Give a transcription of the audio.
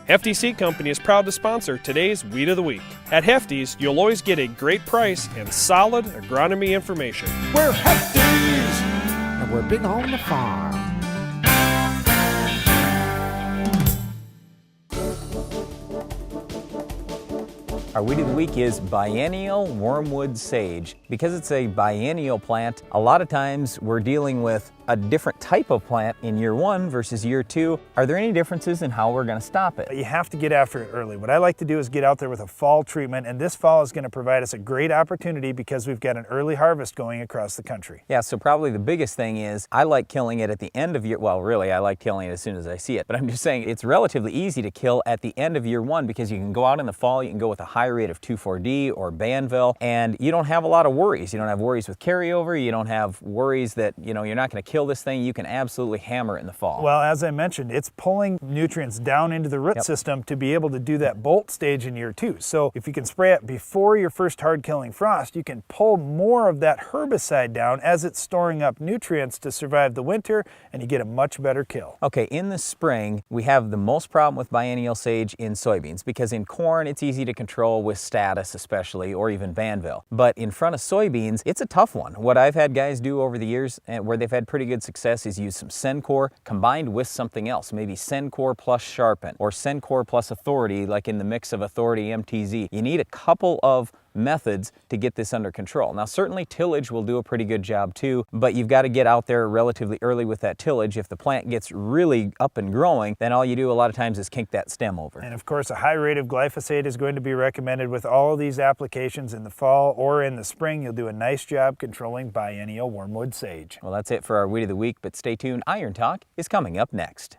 Hefty Seed Company is proud to sponsor today's Weed of the Week. At Hefty's, you'll always get a great price and solid agronomy information. We're Hefty's, and we're big on the farm. Our Weed of the Week is Biennial Wormwood Sage. Because it's a biennial plant, a lot of times we're dealing with a different type of plant in year 1 versus year 2. Are there any differences in how we're going to stop it? You have to get after it early. What I like to do is get out there with a fall treatment, and this fall is going to provide us a great opportunity because we've got an early harvest going across the country. Yeah, so probably the biggest thing is I like killing it at the end of year, well really I like killing it as soon as I see it, but I'm just saying it's relatively easy to kill at the end of year 1 because you can go out in the fall, you can go with a high rate of 2,4-D or Biennial, and you don't have a lot of worries. You don't have worries with carryover, you don't have worries that you're not going to kill this thing. You can absolutely hammer it in the fall. Well, as I mentioned, it's pulling nutrients down into the root system to be able to do that bolt stage in year 2. So if you can spray it before your first hard killing frost, you can pull more of that herbicide down as it's storing up nutrients to survive the winter, and you get a much better kill. Okay, in the spring, we have the most problem with biennial sage in soybeans because in corn, it's easy to control with status especially, or even Biennial. But in front of soybeans, it's a tough one. What I've had guys do over the years and where they've had pretty good success is use some Sencor combined with something else, maybe Sencor plus Sharpen or Sencor plus Authority, like in the mix of Authority MTZ. You need a couple of methods to get this under control. Now certainly tillage will do a pretty good job too, but you've got to get out there relatively early with that tillage. If the plant gets really up and growing, then all you do a lot of times is kink that stem over. And of course a high rate of glyphosate is going to be recommended with all of these applications in the fall or in the spring. You'll do a nice job controlling biennial wormwood sage. Well, that's it for our Weed of the Week, but stay tuned. Iron Talk is coming up next.